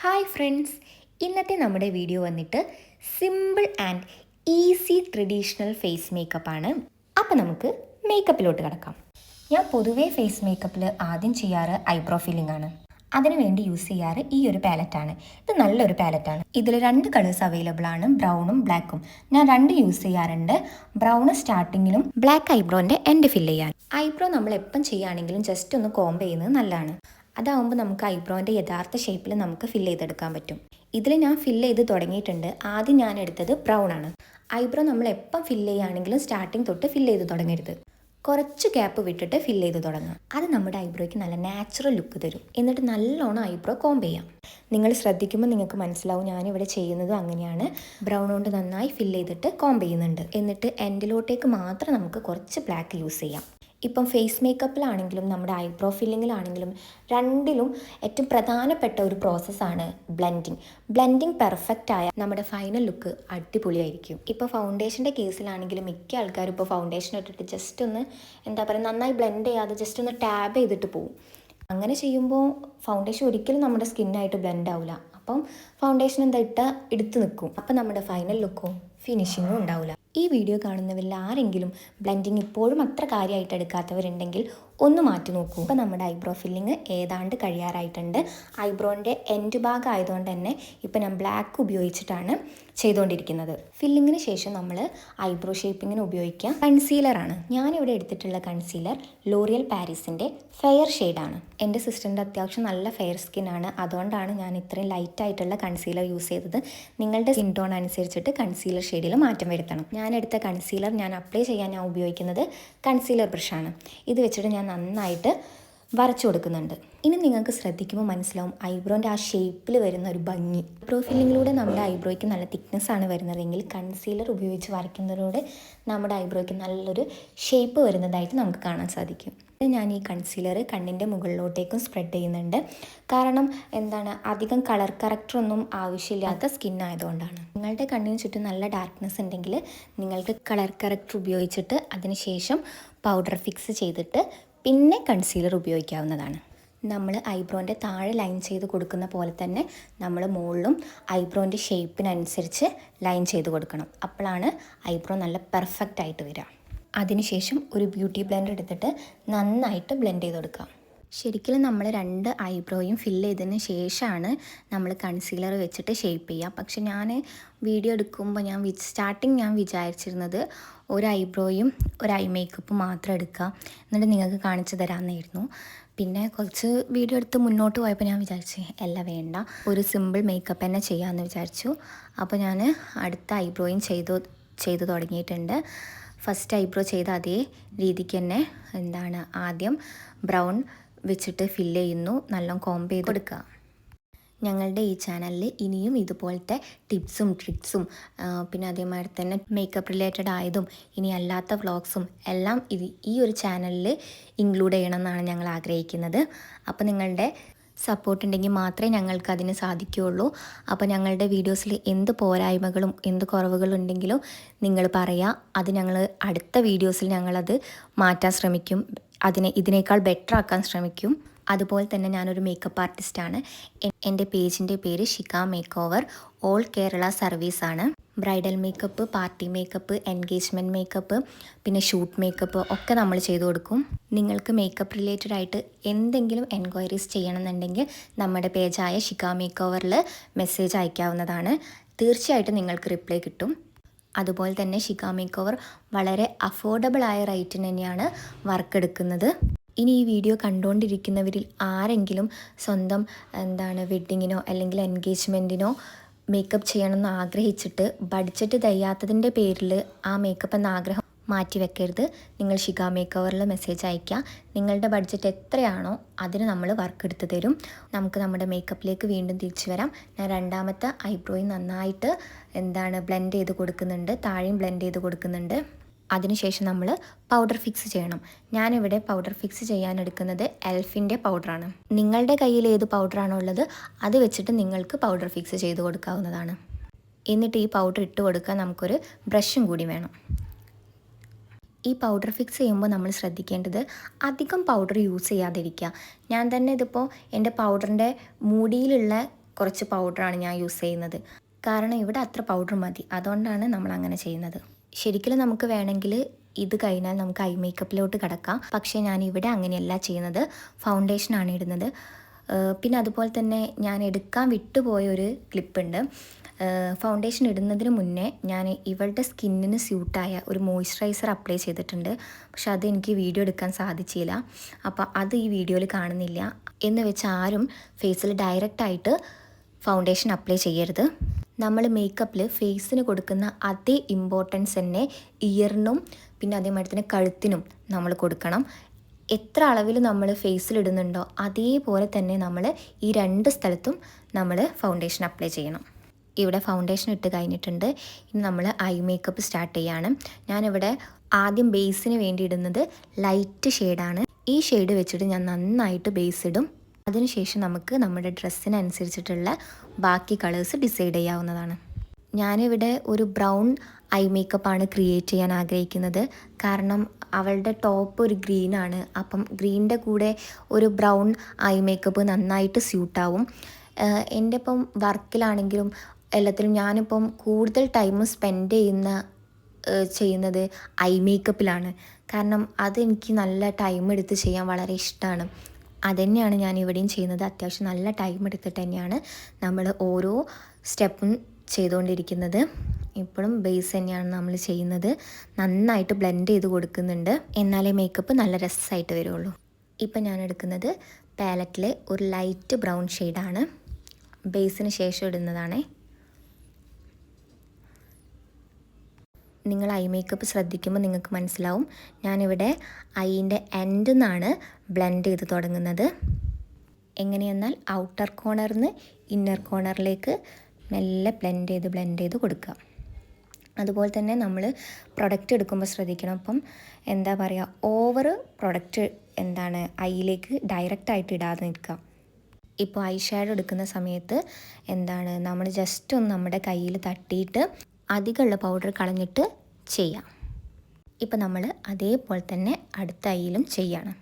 Hi friends, ഇന്നത്തെ നമ്മുടെ video വന്നിട്ട് simple and easy traditional face മേക്കപ്പാണ്. അപ്പോൾ നമുക്ക് മേക്കപ്പിലോട്ട് കിടക്കാം. ഞാൻ പൊതുവേ ഫേസ് മേക്കപ്പിൽ ആദ്യം ചെയ്യാറ് ഐബ്രോ ഫില്ലിംഗ് ആണ്. അതിനുവേണ്ടി യൂസ് ചെയ്യാറ് ഈ ഒരു പാലറ്റാണ്. ഇത് നല്ലൊരു പാലറ്റാണ്. ഇതിൽ 2 കളേഴ്സ് അവൈലബിൾ ആണ്, ബ്രൗണും ബ്ലാക്കും. ഞാൻ 2 യൂസ് ചെയ്യാറുണ്ട്. ബ്രൗൺ സ്റ്റാർട്ടിങ്ങിലും ബ്ലാക്ക് ഐബ്രോൻ്റെ എൻഡ് ഫില്ല് ചെയ്യാൻ. ഐബ്രോ നമ്മൾ എപ്പം ചെയ്യുകയാണെങ്കിലും ജസ്റ്റ് ഒന്ന് കോംബ് ചെയ്യുന്നത് നല്ലതാണ്. അതാവുമ്പോൾ നമുക്ക് ഐബ്രോൻ്റെ യഥാർത്ഥ ഷേപ്പിൽ നമുക്ക് ഫില്ല് ചെയ്തെടുക്കാൻ പറ്റും. ഇതിൽ ഞാൻ ഫില്ല് ചെയ്ത് തുടങ്ങിയിട്ടുണ്ട്. ആദ്യം ഞാൻ എടുത്തത് ബ്രൗൺ ആണ്. ഐബ്രോ നമ്മൾ എപ്പം ഫില്ല് ചെയ്യുകയാണെങ്കിലും സ്റ്റാർട്ടിങ് തൊട്ട് ഫില്ല് ചെയ്ത് തുടങ്ങരുത്. കുറച്ച് ഗ്യാപ്പ് വിട്ടിട്ട് ഫില്ല് ചെയ്ത് തുടങ്ങുക. അത് നമ്മുടെ ഐബ്രോയ്ക്ക് നല്ല നാച്ചുറൽ ലുക്ക് തരും. എന്നിട്ട് നല്ലോണം ഐബ്രോ കോംബ് ചെയ്യാം. നിങ്ങൾ ശ്രദ്ധിക്കുമ്പോൾ നിങ്ങൾക്ക് മനസ്സിലാവും ഞാനിവിടെ ചെയ്യുന്നത് അങ്ങനെയാണ്. ബ്രൗൺ കൊണ്ട് നന്നായി ഫില്ല് ചെയ്തിട്ട് കോംബ് ചെയ്യുന്നുണ്ട്. എന്നിട്ട് എൻഡിലോട്ടേക്ക് മാത്രം നമുക്ക് കുറച്ച് ബ്ലാക്ക് യൂസ് ചെയ്യാം. ഇപ്പം ഫേസ് മേക്കപ്പിലാണെങ്കിലും നമ്മുടെ ഐബ്രോ ഫില്ലിങ്ങിലാണെങ്കിലും രണ്ടിലും ഏറ്റവും പ്രധാനപ്പെട്ട ഒരു പ്രോസസ്സാണ് ബ്ലെൻഡിങ്. ബ്ലെൻഡിങ് പെർഫെക്റ്റ് ആയ നമ്മുടെ ഫൈനൽ ലുക്ക് അടിപൊളിയായിരിക്കും. ഇപ്പോൾ ഫൗണ്ടേഷൻ്റെ കേസിലാണെങ്കിലും മിക്ക ആൾക്കാരും ഇപ്പോൾ ഫൗണ്ടേഷൻ ഇട്ടിട്ട് ജസ്റ്റ് ഒന്ന് നന്നായി ബ്ലെൻഡ് ചെയ്യാതെ ജസ്റ്റ് ഒന്ന് ടാബ് ചെയ്തിട്ട് പോകും. അങ്ങനെ ചെയ്യുമ്പോൾ ഫൗണ്ടേഷൻ ഒരിക്കലും നമ്മുടെ സ്കിന്നായിട്ട് ബ്ലെൻഡ് ആവില്ല. അപ്പം ഫൗണ്ടേഷൻ എടുത്ത് നിൽക്കും. അപ്പം നമ്മുടെ ഫൈനൽ ലുക്കും ഫിനിഷിങ്ങും ഉണ്ടാവില്ല. ഈ വീഡിയോ കാണുന്നവരിൽ ആരെങ്കിലും ബ്ലെൻഡിങ് ഇപ്പോഴും അത്ര കാര്യമായിട്ട് എടുക്കാത്തവരുണ്ടെങ്കിൽ ഒന്ന് മാറ്റി നോക്കൂ. ഇപ്പോൾ നമ്മുടെ ഐബ്രോ ഫില്ലിങ് ഏതാണ്ട് കഴിയാറായിട്ടുണ്ട്. ഐബ്രോൻ്റെ എൻഡ് ഭാഗം ആയതുകൊണ്ട് തന്നെ ഇപ്പോൾ ഞാൻ ബ്ലാക്ക് ഉപയോഗിച്ചിട്ടാണ് ചെയ്തുകൊണ്ടിരിക്കുന്നത്. ഫില്ലിങ്ങിന് ശേഷം നമ്മൾ ഐബ്രോ ഷേപ്പിങ്ങിന് ഉപയോഗിക്കുക കൺസീലറാണ്. ഞാനിവിടെ എടുത്തിട്ടുള്ള കൺസീലർ ലോറിയൽ പാരീസിൻ്റെ ഫെയർ ഷെയ്ഡാണ്. എൻ്റെ സിസ്റ്ററിൻ്റെ അത്യാവശ്യം നല്ല ഫെയർ സ്കിന്നാണ്. അതുകൊണ്ടാണ് ഞാൻ ഇത്രയും ലൈറ്റായിട്ടുള്ള കൺസീലർ യൂസ് ചെയ്തത്. നിങ്ങളുടെ സ്കിൻ ടോൺ അനുസരിച്ചിട്ട് കൺസീലർ ഷെയ്ഡിൽ മാറ്റം വരുത്തണം. ഞാൻ എടുത്ത കൺസീലർ ഞാൻ അപ്ലൈ ചെയ്യാൻ ഉപയോഗിക്കുന്നത് കൺസീലർ ബ്രഷാണ്. ഇത് വെച്ചിട്ട് ഞാൻ നന്നായിട്ട് വരച്ചു കൊടുക്കുന്നുണ്ട്. ഇനി നിങ്ങൾക്ക് ശ്രദ്ധിക്കുമ്പോൾ മനസ്സിലാവും ഐബ്രോൻ്റെ ആ ഷേപ്പിൽ വരുന്ന ഒരു ഭംഗി. ഐബ്രോ ഫില്ലിങ്ങിലൂടെ നമ്മുടെ ഐബ്രോയ്ക്ക് നല്ല തിക്നെസ്സാണ് വരുന്നതെങ്കിൽ കൺസീലർ ഉപയോഗിച്ച് വരയ്ക്കുന്നതിലൂടെ നമ്മുടെ ഐബ്രോയ്ക്ക് നല്ലൊരു ഷേപ്പ് വരുന്നതായിട്ട് നമുക്ക് കാണാൻ സാധിക്കും. ഞാൻ ഈ കൺസീലർ കണ്ണിൻ്റെ മുകളിലോട്ടേക്കും സ്പ്രെഡ് ചെയ്യുന്നുണ്ട്. കാരണം അധികം കളർ കറക്റ്ററൊന്നും ആവശ്യമില്ലാത്ത സ്കിൻ ആയതുകൊണ്ടാണ്. നിങ്ങളുടെ കണ്ണിന് ചുറ്റും നല്ല ഡാർക്ക്നെസ് ഉണ്ടെങ്കിൽ നിങ്ങൾക്ക് കളർ കറക്റ്റർ ഉപയോഗിച്ചിട്ട് അതിനുശേഷം പൗഡർ ഫിക്സ് ചെയ്തിട്ട് പിന്നെ കൺസീലർ ഉപയോഗിക്കാവുന്നതാണ്. നമ്മൾ ഐബ്രോൻ്റെ താഴെ ലൈൻ ചെയ്ത് കൊടുക്കുന്ന പോലെ തന്നെ നമ്മൾ മുകളിലും ഐബ്രോൻ്റെ ഷേപ്പിനനുസരിച്ച് ലൈൻ ചെയ്ത് കൊടുക്കണം. അപ്പോഴാണ് ഐബ്രോ നല്ല പെർഫെക്റ്റ് ആയിട്ട് വരിക. അതിനുശേഷം ഒരു ബ്യൂട്ടി ബ്ലെൻഡർ എടുത്തിട്ട് നന്നായിട്ട് ബ്ലെൻഡ് ചെയ്ത് കൊടുക്കാം. ശരിക്കും നമ്മൾ 2 ഐബ്രോയും ഫില്ല് ചെയ്തതിന് ശേഷമാണ് നമ്മൾ കൺസീലർ വെച്ചിട്ട് ഷേപ്പ് ചെയ്യുക. പക്ഷെ ഞാൻ വീഡിയോ എടുക്കുമ്പോൾ ഞാൻ വിചാരിച്ചിരുന്നത് ഒരു ഐബ്രോയും ഒരു ഐ മേക്കപ്പ് മാത്രം എടുക്കുക, എന്നിട്ട് നിങ്ങൾക്ക് കാണിച്ചു തരാമെന്നായിരുന്നു. പിന്നെ കുറച്ച് വീഡിയോ എടുത്ത് മുന്നോട്ട് പോയപ്പോൾ ഞാൻ വിചാരിച്ചു എല്ലാം വേണ്ട, ഒരു സിമ്പിൾ മേക്കപ്പ് തന്നെ ചെയ്യാമെന്ന് വിചാരിച്ചു. അപ്പോൾ ഞാൻ അടുത്ത ഐബ്രോയും ചെയ്തു തുടങ്ങിയിട്ടുണ്ട്. ഫസ്റ്റ് ഐബ്രോ ചെയ്ത അതേ രീതിക്ക് തന്നെ ആദ്യം ബ്രൗൺ വെച്ചിട്ട് ഫില്ല് ചെയ്യുന്നു, നല്ല കോംബ് ചെയ്ത് കൊടുക്കുക. ഞങ്ങളുടെ ഈ ചാനലിൽ ഇനിയും ഇതുപോലത്തെ ടിപ്സും ട്രിക്സും പിന്നെ അതേമാതിരി തന്നെ മേക്കപ്പ് റിലേറ്റഡ് ആയതും ഇനി അല്ലാത്ത വ്ളോഗ്സും എല്ലാം ഈ ഒരു ചാനലിൽ ഇൻക്ലൂഡ് ചെയ്യണമെന്നാണ് ഞങ്ങൾ ആഗ്രഹിക്കുന്നത്. അപ്പോൾ നിങ്ങളുടെ സപ്പോർട്ട് ഉണ്ടെങ്കിൽ മാത്രമേ ഞങ്ങൾക്ക് അതിന് സാധിക്കുകയുള്ളൂ. അപ്പോൾ ഞങ്ങളുടെ വീഡിയോസിൽ എന്ത് പോരായ്മകളും എന്ത് കുറവുകളും ഉണ്ടെങ്കിലും നിങ്ങൾ പറയുക. അത് ഞങ്ങൾ അടുത്ത വീഡിയോസിൽ ഞങ്ങളത് മാറ്റാൻ ശ്രമിക്കും, ഇതിനേക്കാൾ ബെറ്റർ ആക്കാൻ ശ്രമിക്കും. അതുപോലെ തന്നെ ഞാനൊരു മേക്കപ്പ് ആർട്ടിസ്റ്റാണ്. എൻ്റെ പേജിൻ്റെ പേര് Shikha makeover all Kerala സർവീസാണ്. Bridal makeup, party makeup, engagement makeup, പിന്നെ ഷൂട്ട് മേക്കപ്പ് ഒക്കെ നമ്മൾ ചെയ്തു കൊടുക്കും. നിങ്ങൾക്ക് മേക്കപ്പ് റിലേറ്റഡ് ആയിട്ട് എന്തെങ്കിലും എൻക്വയറീസ് ചെയ്യണമെന്നുണ്ടെങ്കിൽ നമ്മുടെ പേജായ ഷിക മേക്ക് ഓവറിൽ മെസ്സേജ് അയക്കാവുന്നതാണ്. തീർച്ചയായിട്ടും നിങ്ങൾക്ക് റിപ്ലൈ കിട്ടും. അതുപോലെ തന്നെ ഷിക മേക്ക് ഓവർ വളരെ അഫോർഡബിൾ ആയ റേറ്റിന് തന്നെയാണ് വർക്ക് എടുക്കുന്നത്. ഇനി ഈ വീഡിയോ കണ്ടുകൊണ്ടിരിക്കുന്നവരിൽ ആരെങ്കിലും സ്വന്തം വെഡ്ഡിങ്ങിനോ അല്ലെങ്കിൽ എൻഗേജ്മെൻറ്റിനോ മേക്കപ്പ് ചെയ്യണമെന്ന് ആഗ്രഹിച്ചിട്ട് ബഡ്ജറ്റ് തികയാത്തതിൻ്റെ പേരിൽ ആ മേക്കപ്പ് എന്ന ആഗ്രഹം മാറ്റി വെക്കരുത്. നിങ്ങൾ ഷിക മേക്ക് ഓവറിൽ മെസ്സേജ് അയയ്ക്കുക. നിങ്ങളുടെ ബഡ്ജറ്റ് എത്രയാണോ അതിന് നമ്മൾ വർക്ക് എടുത്ത് തരും. നമുക്ക് നമ്മുടെ മേക്കപ്പിലേക്ക് വീണ്ടും തിരിച്ചു വരാം. ഞാൻ രണ്ടാമത്തെ ഐബ്രോയും നന്നായിട്ട് ബ്ലെൻഡ് ചെയ്ത് കൊടുക്കുന്നുണ്ട്, താഴെയും ബ്ലെൻഡ് ചെയ്ത് കൊടുക്കുന്നുണ്ട്. അതിനുശേഷം നമ്മൾ പൗഡർ ഫിക്സ് ചെയ്യണം. ഞാനിവിടെ പൗഡർ ഫിക്സ് ചെയ്യാൻ എടുക്കുന്നത് എൽഫിൻ്റെ പൗഡറാണ്. നിങ്ങളുടെ കയ്യിൽ ഏത് പൗഡറാണോ ഉള്ളത് അത് വെച്ചിട്ട് നിങ്ങൾക്ക് പൗഡർ ഫിക്സ് ചെയ്ത് കൊടുക്കാവുന്നതാണ്. എന്നിട്ട് ഈ പൗഡർ ഇട്ട് കൊടുക്കാൻ നമുക്കൊരു ബ്രഷും കൂടി വേണം. ഈ പൗഡർ ഫിക്സ് ചെയ്യുമ്പോൾ നമ്മൾ ശ്രദ്ധിക്കേണ്ടത് അധികം പൗഡർ യൂസ് ചെയ്യാതിരിക്കുക. ഞാൻ തന്നെ ഇതിപ്പോൾ എൻ്റെ പൗഡറിൻ്റെ മൂടിയിലുള്ള കുറച്ച് പൗഡറാണ് ഞാൻ യൂസ് ചെയ്യുന്നത്. കാരണം ഇവിടെ അത്ര പൗഡർ മതി, അതുകൊണ്ടാണ് നമ്മൾ അങ്ങനെ ചെയ്യുന്നത്. ശരിക്കും നമുക്ക് വേണമെങ്കിൽ ഇത് കഴിഞ്ഞാൽ നമുക്ക് ഐ മേക്കപ്പിലോട്ട് കിടക്കാം. പക്ഷേ ഞാനിവിടെ അങ്ങനെയല്ല ചെയ്യുന്നത്, ഫൗണ്ടേഷനാണ് ഇടുന്നത്. പിന്നെ അതുപോലെ തന്നെ ഞാൻ എടുക്കാൻ വിട്ടുപോയൊരു ക്ലിപ്പുണ്ട്. ഫൗണ്ടേഷൻ ഇടുന്നതിന് മുന്നേ ഞാൻ ഇവളുടെ സ്കിന്നിന് സ്യൂട്ടായ ഒരു മോയ്സ്ചറൈസർ അപ്ലൈ ചെയ്തിട്ടുണ്ട്. പക്ഷെ അത് എനിക്ക് വീഡിയോ എടുക്കാൻ സാധിച്ചില്ല, അപ്പോൾ അത് ഈ വീഡിയോയിൽ കാണുന്നില്ല. എന്ന് വെച്ച് ആരും ഫേസിൽ ഡയറക്റ്റായിട്ട് ഫൗണ്ടേഷൻ അപ്ലൈ ചെയ്യരുത്. നമ്മൾ മേക്കപ്പിൽ ഫേസിന് കൊടുക്കുന്ന അതേ ഇമ്പോർട്ടൻസ് തന്നെ ഇയറിനും പിന്നെ അതേമാതിരി തന്നെ കഴുത്തിനും നമ്മൾ കൊടുക്കണം. എത്ര അളവിൽ നമ്മൾ ഫേസിലിടുന്നുണ്ടോ അതേപോലെ തന്നെ നമ്മൾ ഈ 2 സ്ഥലത്തും നമ്മൾ ഫൗണ്ടേഷൻ അപ്ലൈ ചെയ്യണം. ഇവിടെ ഫൗണ്ടേഷൻ ഇട്ട് കഴിഞ്ഞിട്ടുണ്ട്. ഇനി നമ്മൾ ഐ മേക്കപ്പ് സ്റ്റാർട്ട് ചെയ്യാണ്. ഞാനിവിടെ ആദ്യം ബേസിന് വേണ്ടി ഇടുന്നത് ലൈറ്റ് ഷെയ്ഡാണ്. ഈ ഷെയ്ഡ് വെച്ചിട്ട് ഞാൻ നന്നായിട്ട് ബേസ് ഇടും. അതിനുശേഷം നമുക്ക് നമ്മുടെ ഡ്രസ്സിനനുസരിച്ചിട്ടുള്ള ബാക്കി കളേഴ്സ് ഡിസൈഡ് ചെയ്യാവുന്നതാണ്. ഞാനിവിടെ ഒരു ബ്രൗൺ ഐ മേക്കപ്പാണ് ക്രിയേറ്റ് ചെയ്യാൻ ആഗ്രഹിക്കുന്നത്. കാരണം അവളുടെ ടോപ്പ് ഒരു ഗ്രീനാണ്, അപ്പം ഗ്രീനിൻ്റെ കൂടെ ഒരു ബ്രൗൺ ഐ മേക്കപ്പ് നന്നായിട്ട് സ്യൂട്ടാവും. എൻ്റെ ഇപ്പം വർക്കിലാണെങ്കിലും എല്ലാത്തിലും ഞാനിപ്പം കൂടുതൽ ടൈം സ്പെൻഡ് ചെയ്യുന്നത് ഐ മേക്കപ്പിലാണ്. കാരണം അതെനിക്ക് നല്ല ടൈം എടുത്ത് ചെയ്യാൻ വളരെ ഇഷ്ടമാണ്. അതുതന്നെയാണ് ഞാൻ ഇവിടെയും ചെയ്യുന്നത്. അത്യാവശ്യം നല്ല ടൈം എടുത്തിട്ട് തന്നെയാണ് നമ്മൾ ഓരോ സ്റ്റെപ്പും ചെയ്തുകൊണ്ടിരിക്കുന്നത്. ഇപ്പോഴും ബേസ് തന്നെയാണ് നമ്മൾ ചെയ്യുന്നത്. നന്നായിട്ട് ബ്ലെൻഡ് ചെയ്ത് കൊടുക്കുന്നുണ്ട്, എന്നാലേ മേക്കപ്പ് നല്ല രസമായിട്ട് വരുള്ളൂ. ഇപ്പം ഞാൻ എടുക്കുന്നത് പാലറ്റിലെ ഒരു ലൈറ്റ് ബ്രൗൺ ഷെയ്ഡാണ്. ബേസിന് ശേഷം ഇടുന്നതാണ്. നിങ്ങൾ ഐ മേക്കപ്പ് ശ്രദ്ധിക്കുമ്പോൾ നിങ്ങൾക്ക് മനസ്സിലാവും, ഞാനിവിടെ ഐൻ്റെ എൻഡിൽ നിന്നാണ് ബ്ലെൻഡ് ചെയ്ത് തുടങ്ങുന്നത്. എങ്ങനെയെന്നാൽ ഔട്ടർ കോർണറിൽ നിന്ന് ഇന്നർ കോർണറിലേക്ക് മെല്ലെ ബ്ലെൻഡ് ചെയ്ത് കൊടുക്കുക. അതുപോലെ തന്നെ നമ്മൾ പ്രൊഡക്റ്റ് എടുക്കുമ്പോൾ ശ്രദ്ധിക്കണം. അപ്പം എന്താ പറയുക, ഓവർ പ്രൊഡക്റ്റ് ഐയിലേക്ക് ഡയറക്റ്റായിട്ട് ഇടാതെ നിൽക്കുക. ഇപ്പോൾ ഐ ഷാഡോ എടുക്കുന്ന സമയത്ത് നമ്മൾ ജസ്റ്റ് ഒന്ന് നമ്മുടെ കയ്യിൽ തട്ടിയിട്ട് അധികമുള്ള പൗഡർ കളഞ്ഞിട്ട് ചെയ്യാം. ഇപ്പം നമ്മൾ അതേപോലെ തന്നെ അടുത്ത ഐയിലും ചെയ്യണം.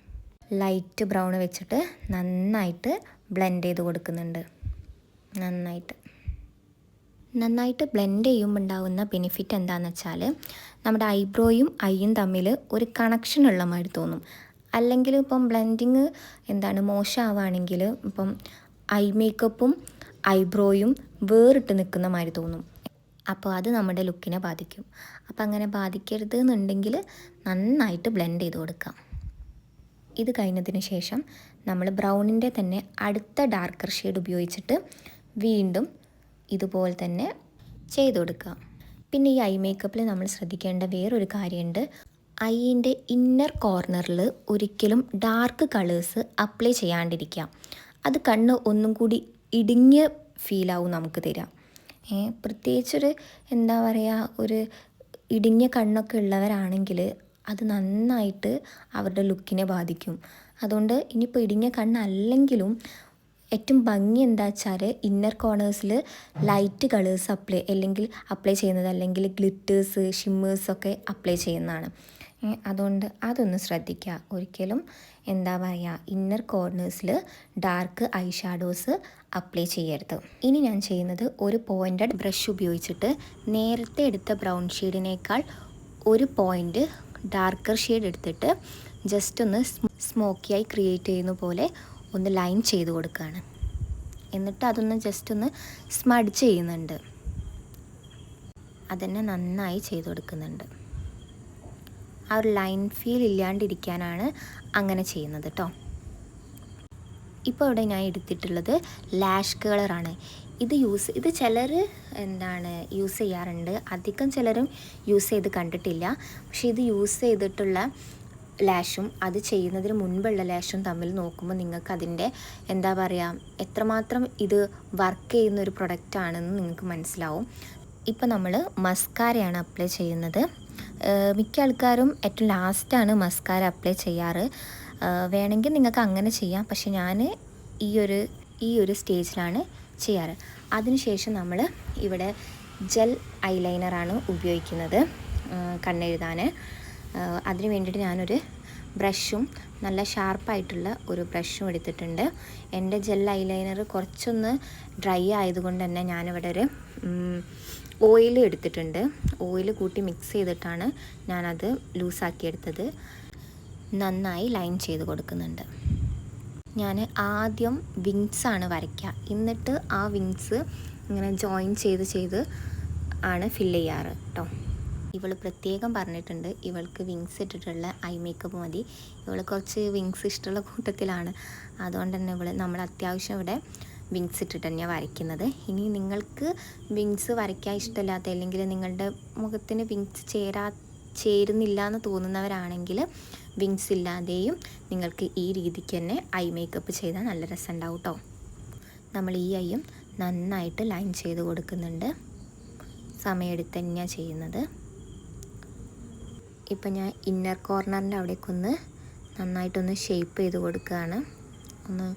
ലൈറ്റ് ബ്രൗൺ വെച്ചിട്ട് നന്നായിട്ട് ബ്ലെൻഡ് ചെയ്ത് കൊടുക്കുന്നുണ്ട്. നന്നായിട്ട് ബ്ലെൻഡ് ചെയ്യുമ്പോൾ ഉണ്ടാകുന്ന ബെനിഫിറ്റ് എന്താണെന്ന് വെച്ചാൽ നമ്മുടെ ഐബ്രോയും ഐയും തമ്മിൽ ഒരു കണക്ഷൻ ഉള്ള മാതിരി തോന്നും. അല്ലെങ്കിൽ ഇപ്പം ബ്ലെൻഡിങ് മോശമാവുകയാണെങ്കിൽ ഇപ്പം ഐ മേക്കപ്പും ഐബ്രോയും വേറിട്ട് നിൽക്കുന്ന മാതിരി തോന്നും. അപ്പോൾ അത് നമ്മുടെ ലുക്കിനെ ബാധിക്കും. അപ്പോൾ അങ്ങനെ ബാധിക്കരുത് എന്നുണ്ടെങ്കിൽ നന്നായിട്ട് ബ്ലെൻഡ് ചെയ്ത് കൊടുക്കാം. ഇത് കഴിഞ്ഞതിന് ശേഷം നമ്മൾ ബ്രൗണിൻ്റെ തന്നെ അടുത്ത ഡാർക്കർ ഷെയ്ഡ് ഉപയോഗിച്ചിട്ട് വീണ്ടും ഇതുപോലെ തന്നെ ചെയ്ത് കൊടുക്കുക. പിന്നെ ഈ ഐ മേക്കപ്പിൽ നമ്മൾ ശ്രദ്ധിക്കേണ്ട വേറൊരു കാര്യമുണ്ട്. ഐൻ്റെ ഇന്നർ കോർണറിൽ ഒരിക്കലും ഡാർക്ക് കളേഴ്സ് അപ്ലൈ ചെയ്യാണ്ടിരിക്കുക. അത് കണ്ണ് ഒന്നും കൂടി ഇടുങ്ങിയ ഫീലാവും നമുക്ക് തരാം. പ്രത്യേകിച്ചൊരു ഒരു ഇടുങ്ങിയ കണ്ണൊക്കെ ഉള്ളവരാണെങ്കിൽ അത് നന്നായിട്ട് അവരുടെ ലുക്കിനെ ബാധിക്കും. അതുകൊണ്ട് ഇനിയിപ്പോൾ ഇടുങ്ങിയ കണ്ണല്ലെങ്കിലും ഏറ്റവും ഭംഗി എന്താ വെച്ചാൽ ഇന്നർ കോർണേഴ്സിൽ ലൈറ്റ് കളേഴ്സ് അപ്ലൈ ചെയ്യുന്നത്, അല്ലെങ്കിൽ ഗ്ലിറ്റേഴ്സ് ഷിമ്മേഴ്സൊക്കെ അപ്ലൈ ചെയ്യുന്നതാണ്. അതുകൊണ്ട് അതൊന്ന് ശ്രദ്ധിക്കുക. ഒരിക്കലും ഇന്നർ കോർണേഴ്സിൽ ഡാർക്ക് ഐ ഷാഡോസ് അപ്ലൈ ചെയ്യരുത്. ഇനി ഞാൻ ചെയ്യുന്നത് ഒരു പോയിൻറ്റഡ് ബ്രഷ് ഉപയോഗിച്ചിട്ട് നേരത്തെ എടുത്ത ബ്രൗൺ ഷെയ്ഡിനേക്കാൾ ഒരു പോയിൻ്റ് ഡാർക്കർ ഷെയ്ഡ് എടുത്തിട്ട് ജസ്റ്റ് ഒന്ന് സ്മോക്കിയായി ക്രിയേറ്റ് ചെയ്യുന്ന പോലെ ഒന്ന് ലൈൻ ചെയ്ത് കൊടുക്കുകയാണ്. എന്നിട്ട് അതൊന്ന് ജസ്റ്റ് ഒന്ന് സ്മഡ്ജ് ചെയ്യുന്നുണ്ട്. അതന്നെ നന്നായി ചെയ്ത് കൊടുക്കുന്നുണ്ട്. ആ ഒരു ലൈൻ ഫീൽ ഇല്ലാണ്ടിരിക്കാനാണ് അങ്ങനെ ചെയ്യുന്നത് കേട്ടോ. ഇപ്പോൾ ഇവിടെ ഞാൻ എടുത്തിട്ടുള്ളത് ലാഷ് കളറാണ്. ഇത് ചിലർ യൂസ് ചെയ്യാറുണ്ട്, അധികം ചിലരും യൂസ് ചെയ്ത് കണ്ടിട്ടില്ല. പക്ഷേ ഇത് യൂസ് ചെയ്തിട്ടുള്ള ലാഷും അത് ചെയ്യുന്നതിന് മുൻപുള്ള ലാഷും തമ്മിൽ നോക്കുമ്പോൾ നിങ്ങൾക്ക് അതിൻ്റെ എത്രമാത്രം ഇത് വർക്ക് ചെയ്യുന്ന ഒരു പ്രൊഡക്റ്റാണെന്ന് നിങ്ങൾക്ക് മനസ്സിലാവും. ഇപ്പോൾ നമ്മൾ മസ്കാരയാണ് അപ്ലൈ ചെയ്യുന്നത്. മിക്ക ആൾക്കാരും ഏറ്റവും ലാസ്റ്റാണ് മസ്കാര അപ്ലൈ ചെയ്യാറ്. വേണമെങ്കിൽ നിങ്ങൾക്ക് അങ്ങനെ ചെയ്യാം, പക്ഷെ ഞാൻ ഈ ഒരു സ്റ്റേജിലാണ് ചെയ്യാറ്. അതിനുശേഷം നമ്മൾ ഇവിടെ ജെൽ ഐലൈനറാണ് ഉപയോഗിക്കുന്നത് കണ്ണെഴുതാൻ. അതിന് വേണ്ടിയിട്ട് ഞാനൊരു ബ്രഷും നല്ല ഷാർപ്പായിട്ടുള്ള ഒരു ബ്രഷും എടുത്തിട്ടുണ്ട്. എൻ്റെ ജെൽ ഐലൈനർ കുറച്ചൊന്ന് ഡ്രൈ ആയതുകൊണ്ട് തന്നെ ഞാനിവിടെ ഒരു ഓയിൽ എടുത്തിട്ടുണ്ട്. ഓയിൽ കൂട്ടി മിക്സ് ചെയ്തിട്ടാണ് ഞാനത് ലൂസാക്കിയെടുത്തത്. നന്നായി ലൈൻ ചെയ്ത് കൊടുക്കുന്നുണ്ട്. ഞാൻ ആദ്യം വിങ്സാണ് വരയ്ക്കുക, എന്നിട്ട് ആ വിങ്സ് ഇങ്ങനെ ജോയിൻ ചെയ്ത് ആണ് ഫില്ല് ചെയ്യാറ് കേട്ടോ. ഇവൾ പ്രത്യേകം പറഞ്ഞിട്ടുണ്ട് ഇവൾക്ക് വിങ്സ് ഇട്ടിട്ടുള്ള ഐ മേക്കപ്പ് മതി. ഇവൾ കുറച്ച് വിങ്സ് ഇഷ്ടമുള്ള കൂട്ടത്തിലാണ്. അതുകൊണ്ട് തന്നെ നമ്മൾ അത്യാവശ്യം ഇവിടെ വിങ്സ് ഇട്ടിട്ട് തന്നെയാണ് വരയ്ക്കുന്നത്. ഇനി നിങ്ങൾക്ക് വിങ്സ് വരയ്ക്കാൻ ഇഷ്ടമില്ലാത്ത, അല്ലെങ്കിൽ നിങ്ങളുടെ മുഖത്തിന് വിങ്സ് ചേരുന്നില്ല എന്ന് തോന്നുന്നവരാണെങ്കിൽ വിങ്സ് ഇല്ലാതെയും നിങ്ങൾക്ക് ഈ രീതിക്ക് തന്നെ ഐ മേക്കപ്പ് ചെയ്താൽ നല്ല രസമുണ്ടാവും കേട്ടോ. നമ്മൾ ഈ ഐയും നന്നായിട്ട് ലൈൻ ചെയ്ത് കൊടുക്കുന്നുണ്ട്. സമയമെടുത്ത് തന്നെയാണ് ചെയ്യുന്നത്. ഇപ്പം ഞാൻ ഇന്നർ കോർണറിൻ്റെ അവിടേക്കൊന്ന് നന്നായിട്ടൊന്ന് ഷേപ്പ് ചെയ്ത് കൊടുക്കുകയാണ്. ഒന്ന്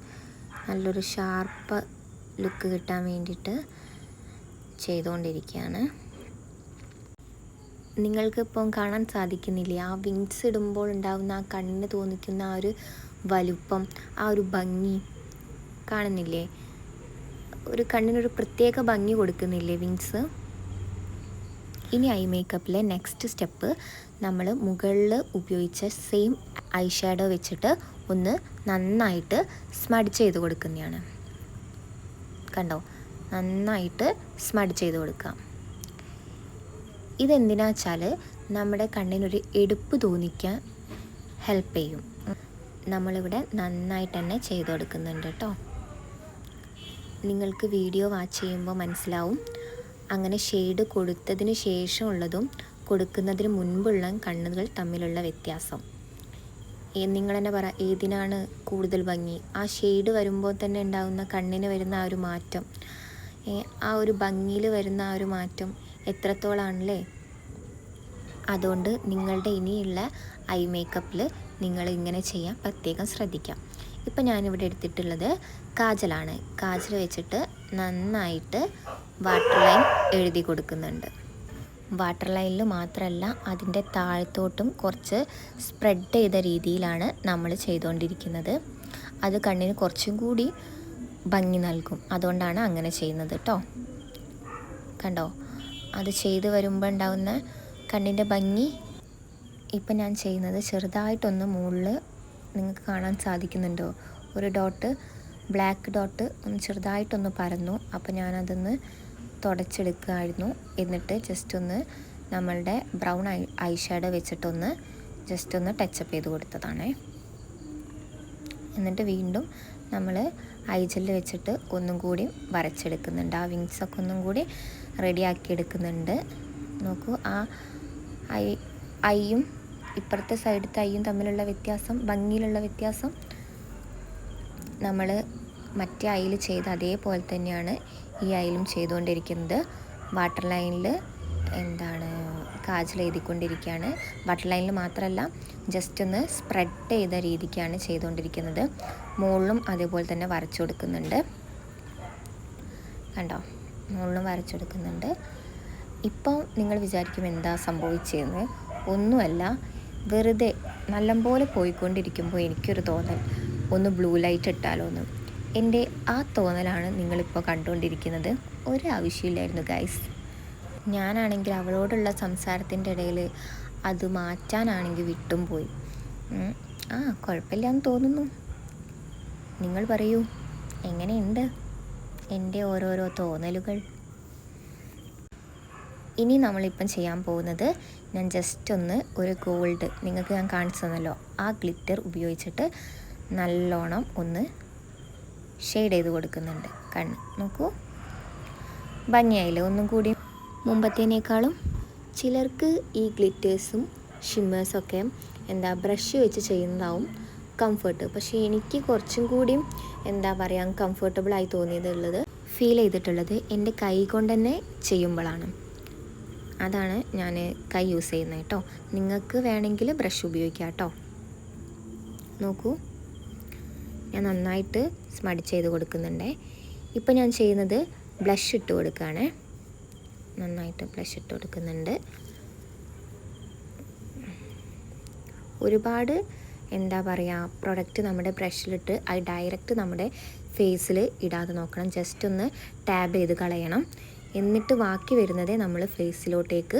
നല്ലൊരു ഷാർപ്പ് ലുക്ക് കിട്ടാൻ വേണ്ടിയിട്ട് ചെയ്തുകൊണ്ടിരിക്കുകയാണ്. നിങ്ങൾക്കിപ്പം കാണാൻ സാധിക്കുന്നില്ലേ, ആ വിങ്സ് ഇടുമ്പോൾ ഉണ്ടാകുന്ന ആ കണ്ണിന് തോന്നിക്കുന്ന ആ ഒരു വലുപ്പം, ആ ഒരു ഭംഗി കാണുന്നില്ലേ? ഒരു കണ്ണിനൊരു പ്രത്യേക ഭംഗി കൊടുക്കുന്നില്ലേ വിങ്സ്? ഇനി ഐ മേക്കപ്പിലെ നെക്സ്റ്റ് സ്റ്റെപ്പ് നമ്മൾ മുകളിൽ ഉപയോഗിച്ച സെയിം ഐ ഷാഡോ വെച്ചിട്ട് ഒന്ന് നന്നായിട്ട് സ്മഡ് ചെയ്ത് കൊടുക്കുന്നതാണ്. കണ്ടോ, നന്നായിട്ട് സ്മഡ് ചെയ്ത് കൊടുക്കാം. ഇതെന്തിനാ വെച്ചാൽ നമ്മുടെ കണ്ണിനൊരു എടുപ്പ് തോന്നിക്കാൻ ഹെൽപ്പ് ചെയ്യും. നമ്മളിവിടെ നന്നായിട്ട് തന്നെ ചെയ്ത് കൊടുക്കുന്നുണ്ട് കേട്ടോ. നിങ്ങൾക്ക് വീഡിയോ വാച്ച് ചെയ്യുമ്പോൾ മനസ്സിലാവും അങ്ങനെ ഷെയ്ഡ് കൊടുത്തതിന് ശേഷമുള്ളതും കൊടുക്കുന്നതിന് മുൻപുള്ള കണ്ണുകൾ തമ്മിലുള്ള വ്യത്യാസം. നിങ്ങൾ തന്നെ പറ, ഏതിനാണ് കൂടുതൽ ഭംഗി? ആ ഷെയ്ഡ് വരുമ്പോൾ തന്നെ ഉണ്ടാകുന്ന കണ്ണിന് വരുന്ന ആ ഒരു മാറ്റം, ആ ഒരു ഭംഗിയിൽ വരുന്ന ആ ഒരു മാറ്റം എത്രത്തോളാണല്ലേ. അതുകൊണ്ട് നിങ്ങളുടെ ഇനിയുള്ള ഐ മേക്കപ്പിൽ നിങ്ങൾ ഇങ്ങനെ ചെയ്യാൻ പ്രത്യേകം ശ്രദ്ധിക്കാം. ഇപ്പം ഞാനിവിടെ എടുത്തിട്ടുള്ളത് കാജലാണ്. കാജൽ വെച്ചിട്ട് നന്നായിട്ട് വാട്ടർ ലൈൻ എഴുതി കൊടുക്കുന്നുണ്ട്. വാട്ടർ ലൈനിൽ മാത്രമല്ല, അതിൻ്റെ താഴത്തോട്ടും കുറച്ച് സ്പ്രെഡ് ചെയ്ത രീതിയിലാണ് നമ്മൾ ചെയ്തുകൊണ്ടിരിക്കുന്നത്. അത് കണ്ണിന് കുറച്ചും കൂടി ഭംഗി നൽകും. അതുകൊണ്ടാണ് അങ്ങനെ ചെയ്യുന്നത് കേട്ടോ. കണ്ടോ, അത് ചെയ്ത് വരുമ്പോൾ ഉണ്ടാകുന്ന കണ്ണിൻ്റെ ഭംഗി. ഇപ്പം ഞാൻ ചെയ്യുന്നത് ചെറുതായിട്ടൊന്ന് മുകളിൽ നിങ്ങൾക്ക് കാണാൻ സാധിക്കുന്നുണ്ടോ, ഒരു ഡോട്ട്, ബ്ലാക്ക് ഡോട്ട് ഒന്ന് ചെറുതായിട്ടൊന്ന് പരന്നു. അപ്പോൾ ഞാനതൊന്ന് തുടച്ചെടുക്കുമായിരുന്നു. എന്നിട്ട് ജസ്റ്റ് ഒന്ന് നമ്മളുടെ ബ്രൗൺ ഐ ഷാഡോ വെച്ചിട്ടൊന്ന് ജസ്റ്റ് ഒന്ന് ടച്ചപ്പ് ചെയ്ത് കൊടുത്തതാണ്. എന്നിട്ട് വീണ്ടും നമ്മൾ ഐ ജെല്ല് വെച്ചിട്ട് ഒന്നും കൂടി വരച്ചെടുക്കുന്നുണ്ട്. ആ വിങ്സൊക്കെ ഒന്നും കൂടി റെഡിയാക്കി എടുക്കുന്നുണ്ട്. നോക്കൂ, ആ ഐയും ഇപ്പുറത്തെ സൈഡത്തെ ഐയും തമ്മിലുള്ള വ്യത്യാസം, ഭംഗിയിലുള്ള വ്യത്യാസം നമ്മൾ മറ്റേ ഐയിൽ ചെയ്ത അതേപോലെ തന്നെയാണ് ഈ ഐയിലും ചെയ്തുകൊണ്ടിരിക്കുന്നത്. വാട്ടർ ലൈനിൽ കാജൽ എഴുതിക്കൊണ്ടിരിക്കുകയാണ്. വാട്ടർ ലൈനിൽ മാത്രമല്ല, ജസ്റ്റ് ഒന്ന് സ്പ്രെഡ് ചെയ്ത രീതിക്കാണ് ചെയ്തുകൊണ്ടിരിക്കുന്നത്. മുകളിലും അതേപോലെ തന്നെ വരച്ചു കൊടുക്കുന്നുണ്ട്. കണ്ടോ, മുകളിലും വരച്ചു കൊടുക്കുന്നുണ്ട്. ഇപ്പോൾ നിങ്ങൾ വിചാരിക്കും എന്താ സംഭവിച്ചതെന്ന്. ഒന്നുമല്ല, വെറുതെ നല്ലപോലെ പോയിക്കൊണ്ടിരിക്കുമ്പോൾ എനിക്കൊരു തോന്നൽ, ഒന്ന് ബ്ലൂ ലൈറ്റ് ഇട്ടാലോ എന്ന്. എൻ്റെ ആ തോന്നലാണ് നിങ്ങളിപ്പോൾ കണ്ടുകൊണ്ടിരിക്കുന്നത്. ഒരാവശ്യമില്ലായിരുന്നു ഗൈസ്. ഞാനാണെങ്കിൽ അവളോടുള്ള സംസാരത്തിൻ്റെ ഇടയിൽ അത് മാറ്റാനാണെങ്കിൽ വിട്ടും പോയി. കുഴപ്പമില്ല എന്ന് തോന്നുന്നു. നിങ്ങൾ പറയൂ, എങ്ങനെയുണ്ട് എൻ്റെ ഓരോരോ തോന്നലുകൾ? ഇനി നമ്മളിപ്പം ചെയ്യാൻ പോകുന്നത്, ഞാൻ ജസ്റ്റ് ഒന്ന് ഒരു ഗോൾഡ് നിങ്ങൾക്ക് ഞാൻ കാണിച്ചു തന്നല്ലോ, ആ ഗ്ലിറ്റർ ഉപയോഗിച്ചിട്ട് നല്ലോണം ഒന്ന് ഷെയ്ഡ് ചെയ്ത് കൊടുക്കുന്നുണ്ട്. കണ്ണ് നോക്കൂ, ഭംഗിയായില്ലേ ഒന്നും കൂടി മുമ്പത്തേനേക്കാളും. ചിലർക്ക് ഈ ഗ്ലിറ്റേഴ്സും ഷിമ്മേഴ്സൊക്കെ ബ്രഷ് വെച്ച് ചെയ്യുന്നതാവും കംഫർട്ട്. പക്ഷേ എനിക്ക് കുറച്ചും കൂടി കംഫർട്ടബിളായി ഫീൽ ചെയ്തിട്ടുള്ളത് എൻ്റെ കൈ കൊണ്ട് തന്നെ ചെയ്യുമ്പോഴാണ്. അതാണ് ഞാൻ കൈ യൂസ് ചെയ്യുന്നത് കേട്ടോ. നിങ്ങൾക്ക് വേണമെങ്കിൽ ബ്രഷ് ഉപയോഗിക്കാം കേട്ടോ. നോക്കൂ, ഞാൻ നന്നായിട്ട് സ്മഡ് ചെയ്ത് കൊടുക്കുന്നുണ്ട്. ഇപ്പം ഞാൻ ചെയ്യുന്നത് ബ്ലഷ് ഇട്ട് കൊടുക്കുകയാണ്. നന്നായിട്ട് ബ്ലഷ് ഇട്ട് കൊടുക്കുന്നുണ്ട്. ഒരുപാട് എന്താ പറയുക, പ്രൊഡക്റ്റ് നമ്മുടെ ബ്രഷിലിട്ട് അത് ഡയറക്റ്റ് നമ്മുടെ ഫേസിൽ ഇടാതെ നോക്കണം. ജസ്റ്റ് ഒന്ന് ടാബ് ചെയ്ത് കളയണം. എന്നിട്ട് ബാക്കി വരുന്നതേ നമ്മൾ ഫേസിലോട്ടേക്ക്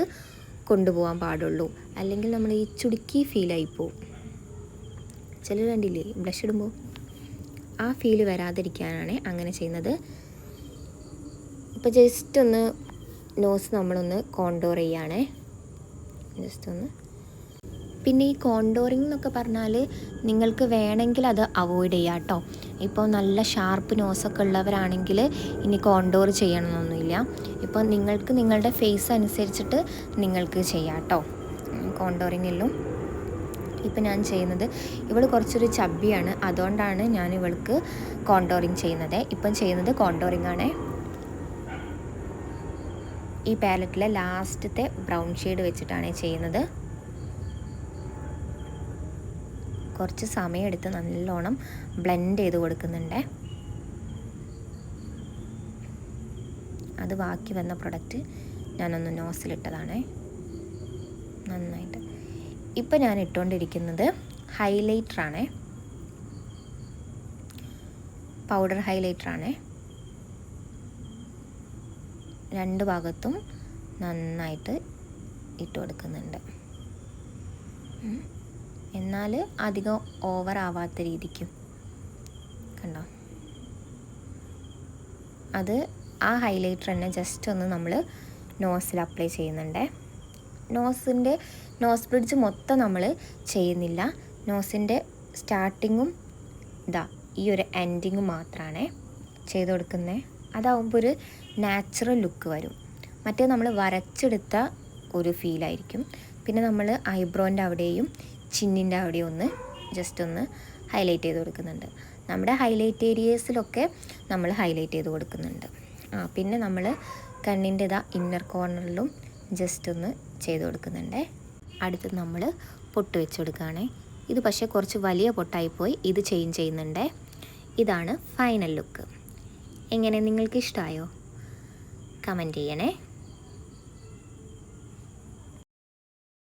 കൊണ്ടുപോകാൻ പാടുള്ളൂ. അല്ലെങ്കിൽ നമ്മൾ ഈ ചുടുക്കി ഫീലായിപ്പോവും. ചിലർ കണ്ടില്ലേ ബ്ലഷ് ഇടുമ്പോൾ ആ ഫീല് വരാതിരിക്കാനാണ് അങ്ങനെ ചെയ്യുന്നത്. ഇപ്പോൾ ജസ്റ്റ് ഒന്ന് നോസ് നമ്മളൊന്ന് കോണ്ടോർ ചെയ്യുകയാണേ, ജസ്റ്റ് ഒന്ന്. പിന്നെ ഈ കോണ്ടോറിങ് എന്നൊക്കെ പറഞ്ഞാൽ നിങ്ങൾക്ക് വേണമെങ്കിൽ അത് അവോയ്ഡ് ചെയ്യാം കേട്ടോ. ഇപ്പോൾ നല്ല ഷാർപ്പ് നോസൊക്കെ ഉള്ളവരാണെങ്കിൽ ഇനി കോണ്ടോർ ചെയ്യണമെന്നൊന്നുമില്ല. ഇപ്പോൾ നിങ്ങൾക്ക് നിങ്ങളുടെ ഫേസ് അനുസരിച്ചിട്ട് നിങ്ങൾക്ക് ചെയ്യാം കേട്ടോ കോണ്ടോറിങ്ങിലും. ഇപ്പം ഞാൻ ചെയ്യുന്നത്, ഇവൾ കുറച്ചൊരു ചബ്ബിയാണ്, അതുകൊണ്ടാണ് ഞാൻ ഇവൾക്ക് കോണ്ടോറിങ് ചെയ്യുന്നത്. ഇപ്പം ചെയ്യുന്നത് കോണ്ടോറിങ് ആണ്. ഈ പാലറ്റിലെ ലാസ്റ്റത്തെ ബ്രൗൺ ഷെയ്ഡ് വെച്ചിട്ടാണ് ചെയ്യുന്നത്. കുറച്ച് സമയമെടുത്ത് നല്ലോണം ബ്ലെൻഡ് ചെയ്ത് കൊടുക്കുന്നുണ്ട്. അത് ബാക്കി വന്ന പ്രൊഡക്റ്റ് ഞാനൊന്ന് നോസിലിട്ടതാണ് നന്നായിട്ട്. ഇപ്പം ഞാൻ ഇട്ടുകൊണ്ടിരിക്കുന്നത് ഹൈലൈറ്ററാണ്, പൗഡർ ഹൈലൈറ്ററാണ്. രണ്ട് ഭാഗത്തും നന്നായിട്ട് ഇട്ട് കൊടുക്കുന്നുണ്ട്. എന്നാൽ അധികം ഓവർ ആവാത്ത രീതിക്കും കണ്ടോ. അത് ആ ഹൈലൈറ്റർ തന്നെ ജസ്റ്റ് ഒന്ന് നമ്മൾ നോസിൽ അപ്ലൈ ചെയ്യുന്നുണ്ട്. നോസ് ബ്രിഡ്ജ് മൊത്തം നമ്മൾ ചെയ്യുന്നില്ല. നോസിൻ്റെ സ്റ്റാർട്ടിങ്ങും ഈ ഒരു എൻഡിങ്ങും മാത്രമാണ് ചെയ്ത് കൊടുക്കുന്നത്. അതാവുമ്പോൾ ഒരു നാച്ചുറൽ ലുക്ക് വരും. മറ്റേ നമ്മൾ വരച്ചെടുത്ത ഒരു ഫീലായിരിക്കും. പിന്നെ നമ്മൾ ഐബ്രോൻ്റെ അവിടെയും ചിന്നിൻ്റെ അവിടെയും ഒന്ന് ജസ്റ്റ് ഒന്ന് ഹൈലൈറ്റ് ചെയ്ത് കൊടുക്കുന്നുണ്ട്. നമ്മുടെ ഹൈലൈറ്റ് ഏരിയസിലൊക്കെ നമ്മൾ ഹൈലൈറ്റ് ചെയ്ത് കൊടുക്കുന്നുണ്ട്. പിന്നെ നമ്മൾ കണ്ണിൻ്റെ ഇന്നർ കോർണറിലും ജസ്റ്റ് ഒന്ന് ചെയ്ത് കൊടുക്കുന്നുണ്ട്. അടുത്ത് നമ്മൾ പൊട്ട് വെച്ച് കൊടുക്കുകയാണ്. ഇത് പക്ഷേ കുറച്ച് വലിയ പൊട്ടായിപ്പോയി, ഇത് ചേഞ്ച് ചെയ്യുന്നുണ്ട്. ഇതാണ് ഫൈനൽ ലുക്ക്. എങ്ങനെ, നിങ്ങൾക്ക് ഇഷ്ടമായോ? കമൻറ്റ് ചെയ്യണേ.